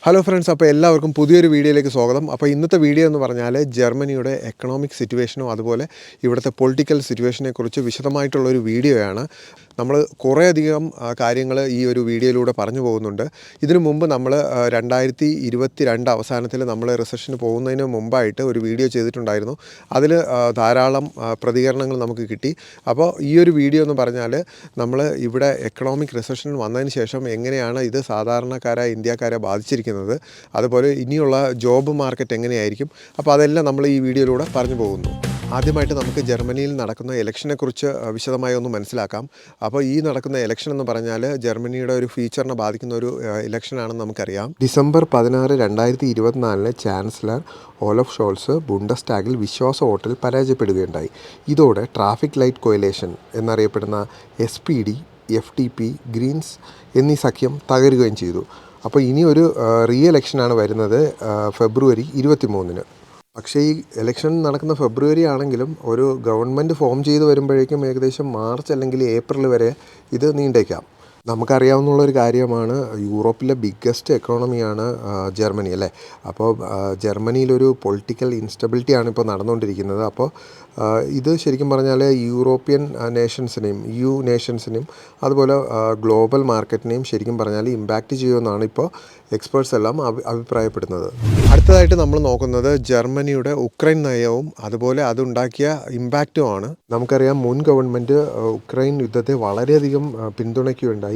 Hello friends, അപ്പോൾ എല്ലാവർക്കും പുതിയൊരു വീഡിയോയിലേക്ക് സ്വാഗതം. അപ്പോൾ ഇന്നത്തെ വീഡിയോ എന്ന് പറഞ്ഞാൽ ജർമ്മനിയുടെ എക്കണോമിക് സിറ്റുവേഷനും അതുപോലെ ഇവിടുത്തെ പൊളിറ്റിക്കൽ സിറ്റുവേഷനെക്കുറിച്ച് വിശദമായിട്ടുള്ളൊരു വീഡിയോയാണ്. നമ്മൾ കുറേയധികം കാര്യങ്ങൾ ഈ ഒരു വീഡിയോയിലൂടെ പറഞ്ഞു പോകുന്നുണ്ട്. ഇതിനു മുമ്പ് നമ്മൾ 2022 അവസാനത്തിൽ നമ്മൾ റിസഷന് പോകുന്നതിന് മുമ്പായിട്ട് ഒരു വീഡിയോ ചെയ്തിട്ടുണ്ടായിരുന്നു. അതിൽ ധാരാളം പ്രതികരണങ്ങൾ നമുക്ക് കിട്ടി. അപ്പോൾ ഈ ഒരു വീഡിയോ എന്ന് പറഞ്ഞാൽ നമ്മൾ ഇവിടെ എക്കണോമിക് റിസഷൻ വന്നതിന് ശേഷം എങ്ങനെയാണ് ഇത് സാധാരണക്കാരായ ഇന്ത്യക്കാരെ ബാധിച്ചിരിക്കുന്നത്, അതുപോലെ ഇനിയുള്ള ജോബ് മാർക്കറ്റ് എങ്ങനെയായിരിക്കും, അപ്പോൾ അതെല്ലാം നമ്മൾ ഈ വീഡിയോയിലൂടെ പറഞ്ഞു പോകുന്നു. ആദ്യമായിട്ട് നമുക്ക് ജർമ്മനിയിൽ നടക്കുന്ന ഇലക്ഷനെക്കുറിച്ച് വിശദമായി ഒന്ന് മനസ്സിലാക്കാം. അപ്പോൾ ഈ നടക്കുന്ന ഇലക്ഷൻ എന്ന് പറഞ്ഞാൽ ജർമ്മനിയുടെ ഒരു ഫ്യൂച്ചറിനെ ബാധിക്കുന്ന ഒരു ഇലക്ഷനാണെന്ന് നമുക്കറിയാം. ഡിസംബർ 16, 2024 ചാൻസലർ ഓലഫ് ഷോൾസ് ബുണ്ടസ്ടാഗിൽ വിശ്വാസ വോട്ടിൽ പരാജയപ്പെടുകയുണ്ടായി. ഇതോടെ ട്രാഫിക് ലൈറ്റ് കോയലേഷൻ എന്നറിയപ്പെടുന്ന SPD, FDP, ഗ്രീൻസ് എന്നീ സഖ്യം തകരുകയും ചെയ്തു. അപ്പോൾ ഇനി ഒരു റീ ഇലക്ഷനാണ് വരുന്നത് ഫെബ്രുവരി 23-ന്. പക്ഷേ ഈ ഇലക്ഷൻ നടക്കുന്ന ഫെബ്രുവരി ആണെങ്കിലും ഒരു ഗവൺമെൻറ് ഫോം ചെയ്ത് വരുമ്പോഴേക്കും ഏകദേശം മാർച്ച് അല്ലെങ്കിൽ ഏപ്രിൽ വരെ ഇത് നീണ്ടേക്കാം. നമുക്കറിയാവുന്നൊരു കാര്യമാണ്, യൂറോപ്പിലെ ബിഗ്ഗസ്റ്റ് എക്കോണമിയാണ് ജർമ്മനി അല്ലേ. അപ്പോൾ ജർമ്മനിയിലൊരു പൊളിറ്റിക്കൽ ഇൻസ്റ്റബിലിറ്റിയാണ് ഇപ്പോൾ നടന്നുകൊണ്ടിരിക്കുന്നത്. അപ്പോൾ ഇത് ശരിക്കും പറഞ്ഞാൽ യൂറോപ്യൻ നേഷൻസിനെയും EU നേഷൻസിനെയും അതുപോലെ ഗ്ലോബൽ മാർക്കറ്റിനെയും ശരിക്കും പറഞ്ഞാൽ ഇമ്പാക്റ്റ് ചെയ്യുമെന്നാണ് ഇപ്പോൾ എക്സ്പേർട്സ് എല്ലാം അഭിപ്രായപ്പെടുന്നത്. അടുത്തതായിട്ട് നമ്മൾ നോക്കുന്നത് ജർമ്മനിയുടെ ഉക്രൈൻ നയവും അതുപോലെ അതുണ്ടാക്കിയ ഇമ്പാക്റ്റുമാണ്. നമുക്കറിയാം, മുൻ ഗവൺമെൻറ് ഉക്രൈൻ യുദ്ധത്തെ വളരെയധികം പിന്തുണയ്ക്കുകയുണ്ടായി.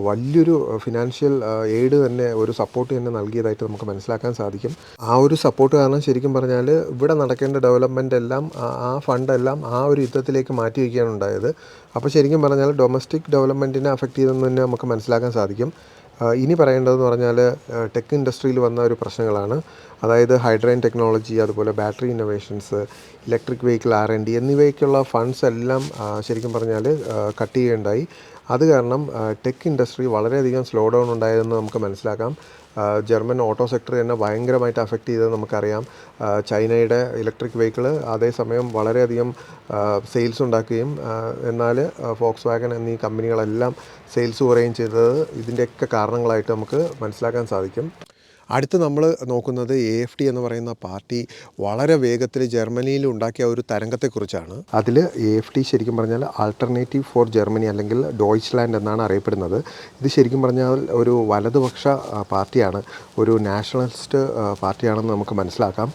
വലിയൊരു ഫിനാൻഷ്യൽ എയ്ഡ് തന്നെ, ഒരു സപ്പോർട്ട് തന്നെ നൽകിയതായിട്ട് നമുക്ക് മനസ്സിലാക്കാൻ സാധിക്കും. ആ ഒരു സപ്പോർട്ട് കാരണം ശരിക്കും പറഞ്ഞാൽ ഇവിടെ നടക്കേണ്ട ഡെവലപ്മെൻ്റ് എല്ലാം, ആ ഫണ്ടെല്ലാം ആ ഒരു യുദ്ധത്തിലേക്ക് മാറ്റി വയ്ക്കുകയാണ് ഉണ്ടായത്. അപ്പോൾ ശരിക്കും പറഞ്ഞാൽ ഡൊമസ്റ്റിക് ഡെവലപ്മെൻറ്റിനെ അഫക്റ്റ് ചെയ്തെന്ന് തന്നെ നമുക്ക് മനസ്സിലാക്കാൻ സാധിക്കും. ഇനി പറയേണ്ടതെന്ന് പറഞ്ഞാൽ ടെക് ഇൻഡസ്ട്രിയിൽ വന്ന ഒരു പ്രശ്നങ്ങളാണ്. അതായത് ഹൈഡ്രജൻ ടെക്നോളജി, അതുപോലെ battery innovations, electric vehicle R&D എന്നിവയ്ക്കുള്ള ഫണ്ട്സ് എല്ലാം ശരിക്കും പറഞ്ഞാൽ കട്ട് ചെയ്യുകയുണ്ടായി. അത് കാരണം ടെക് ഇൻഡസ്ട്രി വളരെയധികം സ്ലോ ഡൗൺ ഉണ്ടായതെന്ന് നമുക്ക് മനസ്സിലാക്കാം. ജർമ്മൻ ഓട്ടോ സെക്ടർ തന്നെ ഭയങ്കരമായിട്ട് അഫക്റ്റ് ചെയ്തത് നമുക്കറിയാം. ചൈനയുടെ ഇലക്ട്രിക് വെഹിക്കിൾ അതേസമയം വളരെയധികം സെയിൽസ് ഉണ്ടാക്കുകയും എന്നാൽ ഫോക്സ് വാഗൺ എന്നീ കമ്പനികളെല്ലാം സെയിൽസ് കുറയുകയും ചെയ്തത് ഇതിൻ്റെയൊക്കെ കാരണങ്ങളായിട്ട് നമുക്ക് മനസ്സിലാക്കാൻ സാധിക്കും. അടുത്ത് നമ്മൾ നോക്കുന്നത് AfD എന്ന് പറയുന്ന പാർട്ടി വളരെ വേഗത്തിൽ ജർമ്മനിയിൽ ഉണ്ടാക്കിയ ഒരു തരംഗത്തെക്കുറിച്ചാണ്. അതിൽ AfD ശരിക്കും പറഞ്ഞാൽ ആൾട്ടർനേറ്റീവ് ഫോർ ജർമ്മനി അല്ലെങ്കിൽ ഡോയ്ച്ച്ലാൻഡ് എന്നാണ് അറിയപ്പെടുന്നത്. ഇത് ശരിക്കും പറഞ്ഞാൽ ഒരു വലതുപക്ഷ പാർട്ടിയാണ്, ഒരു നാഷണലിസ്റ്റ് പാർട്ടിയാണെന്ന് നമുക്ക് മനസ്സിലാക്കാം.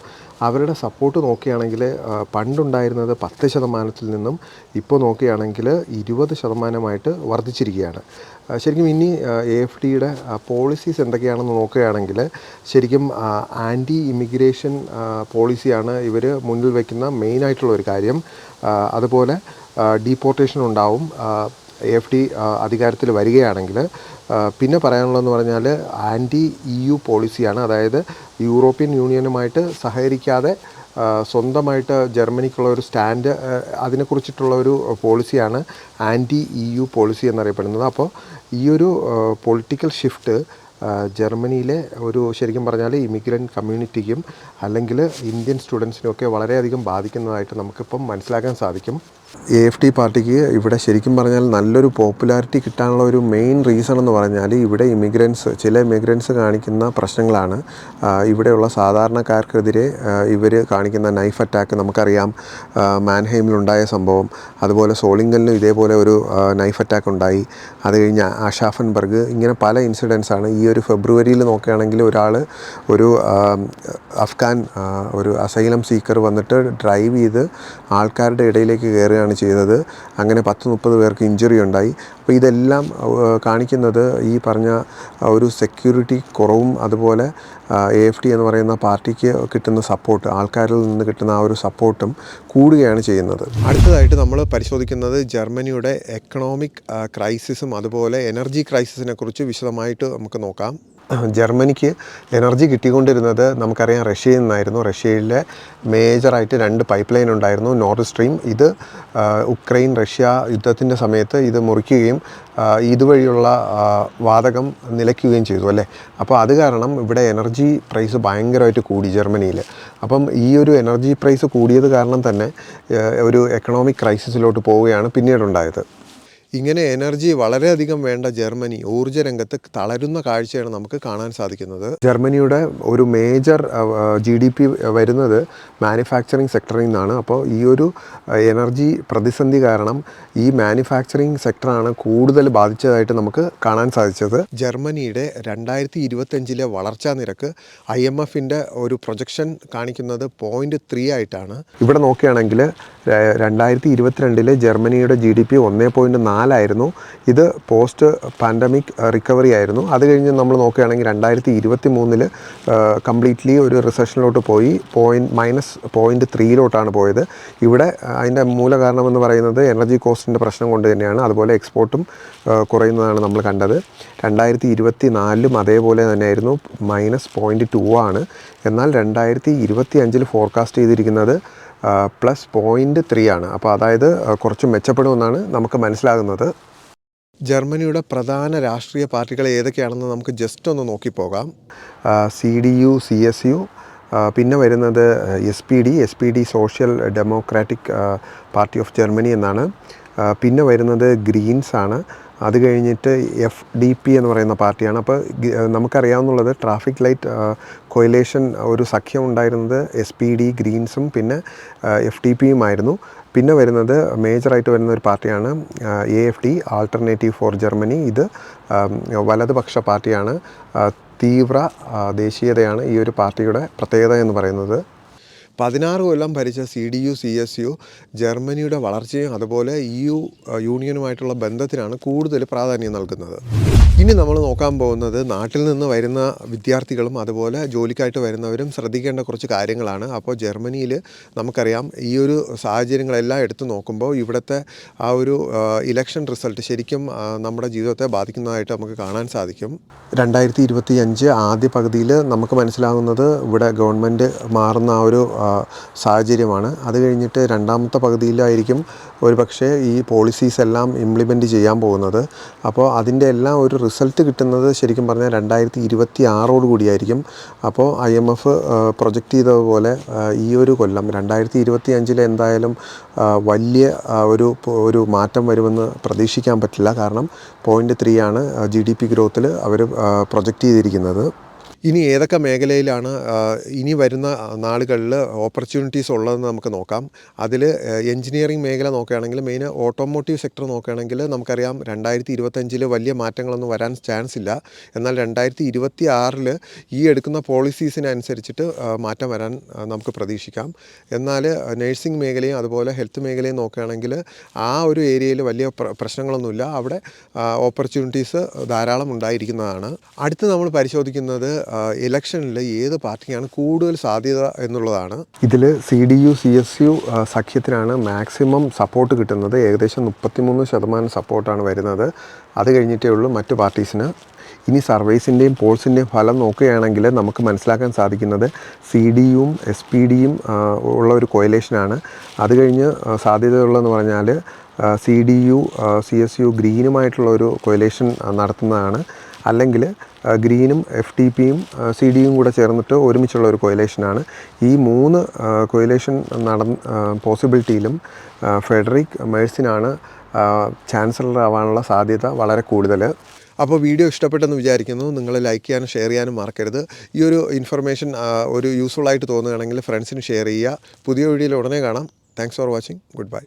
അവരുടെ സപ്പോർട്ട് നോക്കുകയാണെങ്കിൽ പണ്ടുണ്ടായിരുന്നത് 10% നിന്നും ഇപ്പോൾ നോക്കുകയാണെങ്കിൽ 20% വർദ്ധിച്ചിരിക്കുകയാണ്. ശരിക്കും ഇനി AfDയുടെ പോളിസീസ് എന്തൊക്കെയാണെന്ന് നോക്കുകയാണെങ്കിൽ ശരിക്കും ആൻറ്റി ഇമിഗ്രേഷൻ പോളിസിയാണ് ഇവർ മുന്നിൽ വയ്ക്കുന്ന മെയിനായിട്ടുള്ള ഒരു കാര്യം. അതുപോലെ ഡീപ്പോർട്ടേഷൻ ഉണ്ടാവും AfD അധികാരത്തിൽ വരികയാണെങ്കിൽ. പിന്നെ പറയാനുള്ളതെന്ന് പറഞ്ഞാൽ ആൻറ്റി EU പോളിസിയാണ്. അതായത് യൂറോപ്യൻ യൂണിയനുമായിട്ട് സഹകരിക്കാതെ സ്വന്തമായിട്ട് ജർമ്മനിക്കുള്ള ഒരു സ്റ്റാൻഡ്, അതിനെക്കുറിച്ചിട്ടുള്ള ഒരു പോളിസിയാണ് ആൻറ്റി EU പോളിസി എന്നറിയപ്പെടുന്നത്. അപ്പോൾ ഈ ഒരു പൊളിറ്റിക്കൽ ഷിഫ്റ്റ് ജർമ്മനിയിലെ ഒരു ശരിക്കും പറഞ്ഞാൽ ഇമിഗ്രൻ്റ് കമ്മ്യൂണിറ്റിക്കും അല്ലെങ്കിൽ ഇന്ത്യൻ സ്റ്റുഡൻസിനുമൊക്കെ വളരെയധികം ബാധിക്കുന്നതായിട്ട് നമുക്കിപ്പം മനസ്സിലാക്കാൻ സാധിക്കും. AfD പാർട്ടിക്ക് ഇവിടെ ശരിക്കും പറഞ്ഞാൽ നല്ലൊരു പോപ്പുലാരിറ്റി കിട്ടാനുള്ള ഒരു മെയിൻ റീസൺ എന്ന് പറഞ്ഞാൽ ഇവിടെ ചില ഇമിഗ്രൻസ് കാണിക്കുന്ന പ്രശ്നങ്ങളാണ്. ഇവിടെയുള്ള സാധാരണക്കാർക്കെതിരെ ഇവർ കാണിക്കുന്ന നൈഫ് അറ്റാക്ക് നമുക്കറിയാം. മാൻഹൈമിലുണ്ടായ സംഭവം, അതുപോലെ സോളിംഗലിനും ഇതേപോലെ ഒരു നൈഫ് അറ്റാക്ക് ഉണ്ടായി. അത് കഴിഞ്ഞ് ആഷാഫൻബർഗ്, ഇങ്ങനെ പല ഇൻസിഡൻസാണ്. ഈ ഒരു ഫെബ്രുവരിയിൽ നോക്കുകയാണെങ്കിൽ ഒരു അഫ്ഗാൻ ഒരു അസൈലം സീക്കർ വന്നിട്ട് ഡ്രൈവ് ചെയ്ത് ആൾക്കാരുടെ ഇടയിലേക്ക് കയറുകയാണ് ചെയ്തത്. അങ്ങനെ 10-30 പേർക്ക് ഇഞ്ചുറി ഉണ്ടായി. അപ്പോൾ ഇതെല്ലാം കാണിക്കുന്നത് ഈ പറഞ്ഞ ഒരു സെക്യൂരിറ്റി കുറവും അതുപോലെ AfD എന്ന് പറയുന്ന പാർട്ടിക്ക് കിട്ടുന്ന സപ്പോർട്ട്, ആൾക്കാരിൽ നിന്ന് കിട്ടുന്ന ആ ഒരു സപ്പോർട്ടും കൂടുകയാണ് ചെയ്യുന്നത്. അടുത്തതായിട്ട് നമ്മൾ പരിശോധിക്കുന്നത് ജർമ്മനിയുടെ എക്കണോമിക് ക്രൈസിസും അതുപോലെ എനർജി ക്രൈസിസിനെ കുറിച്ച് വിശദമായിട്ട് നമുക്ക് നോക്കാം. ജർമ്മനിക്ക് എനർജി കിട്ടിക്കൊണ്ടിരുന്നത് നമുക്കറിയാം റഷ്യയിൽ നിന്നായിരുന്നു. റഷ്യയിലെ മേജറായിട്ട് 2 പൈപ്പ് ലൈൻ ഉണ്ടായിരുന്നു, നോർത്ത് സ്ട്രീം. ഇത് ഉക്രൈൻ റഷ്യ യുദ്ധത്തിൻ്റെ സമയത്ത് ഇത് മുറിക്കുകയും ഇതുവഴിയുള്ള വാതകം നിലയ്ക്കുകയും ചെയ്തു അല്ലേ. അപ്പോൾ അത് കാരണം ഇവിടെ എനർജി പ്രൈസ് ഭയങ്കരമായിട്ട് കൂടി ജർമ്മനിയിൽ. അപ്പം ഈ ഒരു എനർജി പ്രൈസ് കൂടിയത് കാരണം തന്നെ ഒരു എക്കണോമിക് ക്രൈസിസിലോട്ട് പോവുകയാണ് പിന്നീടുണ്ടായത്. ഇങ്ങനെ എനർജി വളരെയധികം വേണ്ട ജർമ്മനി ഊർജ്ജ രംഗത്ത് തളരുന്ന കാഴ്ചയാണ് നമുക്ക് കാണാൻ സാധിക്കുന്നത്. ജർമ്മനിയുടെ ഒരു മേജർ GDP വരുന്നത് മാനുഫാക്ചറിങ് സെക്ടറിൽ നിന്നാണ്. അപ്പോൾ ഈ ഒരു എനർജി പ്രതിസന്ധി കാരണം ഈ മാനുഫാക്ചറിങ് സെക്ടറാണ് കൂടുതൽ ബാധിച്ചതായിട്ട് നമുക്ക് കാണാൻ സാധിച്ചത്. ജർമ്മനിയുടെ 2025 വളർച്ചാ നിരക്ക് IMFൻ്റെ ഒരു പ്രൊജക്ഷൻ കാണിക്കുന്നത് 0.3 ആയിട്ടാണ്. ഇവിടെ നോക്കുകയാണെങ്കിൽ 2022 ജർമ്മനിയുടെ GDP 1.4 ആയിരുന്നു. ഇത് പോസ്റ്റ് പാൻഡമിക് റിക്കവറി ആയിരുന്നു. അത് കഴിഞ്ഞ് നമ്മൾ നോക്കുകയാണെങ്കിൽ 2023 കംപ്ലീറ്റ്ലി ഒരു റിസഷനിലോട്ട് പോയി -0.3 പോയത്. ഇവിടെ അതിൻ്റെ മൂല കാരണമെന്ന് പറയുന്നത് എനർജി കോസ്റ്റിൻ്റെ പ്രശ്നം കൊണ്ട് തന്നെയാണ്. അതുപോലെ എക്സ്പോർട്ടും കുറയുന്നതാണ് നമ്മൾ കണ്ടത്. 2024 അതേപോലെ തന്നെയായിരുന്നു, -0.2 ആണ്. എന്നാൽ 2025 ഫോർകാസ്റ്റ് ചെയ്തിരിക്കുന്നത് +0.3 ആണ്. അപ്പോൾ അതായത് കുറച്ച് മെച്ചപ്പെടുമെന്നാണ് നമുക്ക് മനസ്സിലാകുന്നത്. ജർമ്മനിയുടെ പ്രധാന രാഷ്ട്രീയ പാർട്ടികൾ ഏതൊക്കെയാണെന്ന് നമുക്ക് ജസ്റ്റ് ഒന്ന് നോക്കിപ്പോകാം. CDU, CSU, പിന്നെ വരുന്നത് SPD social democratic party of Germany എന്നാണ്. പിന്നെ വരുന്നത് ഗ്രീൻസ് ആണ്. അത് കഴിഞ്ഞിട്ട് FDP എന്ന് പറയുന്ന പാർട്ടിയാണ്. അപ്പോൾ നമുക്കറിയാവുന്നുള്ളത് ട്രാഫിക് ലൈറ്റ് കൊയിലേഷൻ ഒരു സഖ്യം ഉണ്ടായിരുന്നത് SPD, ഗ്രീൻസും പിന്നെ FDPയും ആയിരുന്നു. പിന്നെ വരുന്നത് മേജറായിട്ട് വരുന്ന ഒരു പാർട്ടിയാണ് AFD, ആൾട്ടർനേറ്റീവ് ഫോർ ജർമ്മനി. ഇത് വലതുപക്ഷ പാർട്ടിയാണ്. തീവ്ര ദേശീയതയാണ് ഈ ഒരു പാർട്ടിയുടെ പ്രത്യേകത എന്ന് പറയുന്നത്. 16 കൊല്ലം ഭരിച്ച CDU, CSU ജർമ്മനിയുടെ വളർച്ചയും അതുപോലെ EU യൂണിയനുമായിട്ടുള്ള ബന്ധത്തിനാണ് കൂടുതൽ പ്രാധാന്യം നൽകുന്നത്. ഇനി നമ്മൾ നോക്കാൻ പോകുന്നത് നാട്ടിൽ നിന്ന് വരുന്ന വിദ്യാർത്ഥികളും അതുപോലെ ജോലിക്കായിട്ട് വരുന്നവരും ശ്രദ്ധിക്കേണ്ട കുറച്ച് കാര്യങ്ങളാണ്. അപ്പോൾ ജർമ്മനിയിൽ നമുക്കറിയാം ഈ ഒരു സാഹചര്യങ്ങളെല്ലാം എടുത്തു നോക്കുമ്പോൾ ഇവിടുത്തെ ആ ഒരു ഇലക്ഷൻ റിസൾട്ട് ശരിക്കും നമ്മുടെ ജീവിതത്തെ ബാധിക്കുന്നതായിട്ട് നമുക്ക് കാണാൻ സാധിക്കും. 2025 ആദ്യ പകുതിയിൽ നമുക്ക് മനസ്സിലാകുന്നത് ഇവിടെ ഗവൺമെൻറ് മാറുന്ന ആ ഒരു സാഹചര്യമാണ്. അത് കഴിഞ്ഞിട്ട് രണ്ടാമത്തെ പകുതിയിലായിരിക്കും ഒരു പക്ഷേ ഈ പോളിസീസ് എല്ലാം ഇംപ്ലിമെൻറ്റ് ചെയ്യാൻ പോകുന്നത്. അപ്പോൾ അതിൻ്റെ എല്ലാം ഒരു റിസൾട്ട് കിട്ടുന്നത് ശരിക്കും പറഞ്ഞാൽ 2026 കൂടിയായിരിക്കും. അപ്പോൾ IMF പ്രൊജക്റ്റ് ചെയ്തതുപോലെ ഈ ഒരു കൊല്ലം 2025 എന്തായാലും വലിയ ഒരു മാറ്റം വരുമെന്ന് പ്രതീക്ഷിക്കാൻ പറ്റില്ല. കാരണം 0.3 ആണ് GDP ഗ്രോത്തിൽ അവർ പ്രൊജക്റ്റ് ചെയ്തിരിക്കുന്നത്. ഇനി ഏതൊക്കെ മേഖലയിലാണ് ഇനി വരുന്ന നാളുകളിൽ ഓപ്പർച്യൂണിറ്റീസ് ഉള്ളതെന്ന് നമുക്ക് നോക്കാം. അതിൽ എൻജിനീയറിംഗ് മേഖല നോക്കുകയാണെങ്കിൽ, മെയിൻ ഓട്ടോമോട്ടീവ് സെക്ടർ നോക്കുകയാണെങ്കിൽ നമുക്കറിയാം 2025 വലിയ മാറ്റങ്ങളൊന്നും വരാൻ ചാൻസ് ഇല്ല. എന്നാൽ 2026 ഈ എടുക്കുന്ന പോളിസീസിനനുസരിച്ചിട്ട് മാറ്റം വരാൻ നമുക്ക് പ്രതീക്ഷിക്കാം. എന്നാൽ നഴ്സിംഗ് മേഖലയും അതുപോലെ ഹെൽത്ത് മേഖലയും നോക്കുകയാണെങ്കിൽ ആ ഒരു ഏരിയയിൽ വലിയ പ്രശ്നങ്ങളൊന്നുമില്ല. അവിടെ ഓപ്പർച്യൂണിറ്റീസ് ധാരാളം ഉണ്ടായിരിക്കുന്നതാണ്. അടുത്ത് നമ്മൾ പരിശോധിക്കുന്നത് ഇലക്ഷനിൽ ഏത് പാർട്ടിക്കാണ് കൂടുതൽ സാധ്യത എന്നുള്ളതാണ്. ഇതിൽ CDU, CSU സഖ്യത്തിനാണ് മാക്സിമം സപ്പോർട്ട് കിട്ടുന്നത്. ഏകദേശം 33% സപ്പോർട്ടാണ് വരുന്നത്. അത് കഴിഞ്ഞിട്ടേ ഉള്ളൂ മറ്റു പാർട്ടീസിന്. ഇനി സർവേസിൻ്റെയും പോൾസിൻ്റെയും ഫലം നോക്കുകയാണെങ്കിൽ നമുക്ക് മനസ്സിലാക്കാൻ സാധിക്കുന്നത് CDUവും SPD ഉള്ള ഒരു കൊയലേഷനാണ്. അത് കഴിഞ്ഞ് സാധ്യതയുള്ളതെന്ന് പറഞ്ഞാൽ CDU, CSU ഗ്രീനുമായിട്ടുള്ള ഒരു കൊയലേഷൻ നടത്തുന്നതാണ്. അല്ലെങ്കിൽ ഗ്രീനും FDPയും CDUവും കൂടെ ചേർന്നിട്ട് ഒരുമിച്ചുള്ള ഒരു കൊയലേഷനാണ്. ഈ 3 കൊയലേഷൻ പോസിബിലിറ്റിയിലും ഫ്രെഡറിക് മേഴ്സിനാണ് ചാൻസലർ ആവാനുള്ള സാധ്യത വളരെ കൂടുതൽ. അപ്പോൾ വീഡിയോ ഇഷ്ടപ്പെട്ടെന്ന് വിചാരിക്കുന്നു. നിങ്ങൾ ലൈക്ക് ചെയ്യാനും ഷെയർ ചെയ്യാനും മറക്കരുത്. ഈ ഒരു ഇൻഫർമേഷൻ ഒരു യൂസ്ഫുൾ ആയിട്ട് തോന്നുകയാണെങ്കിൽ ഫ്രണ്ട്സിന് ഷെയർ ചെയ്യുക. പുതിയ വീഡിയോയിൽ ഉടനെ കാണാം. Thanks for watching. Good bye.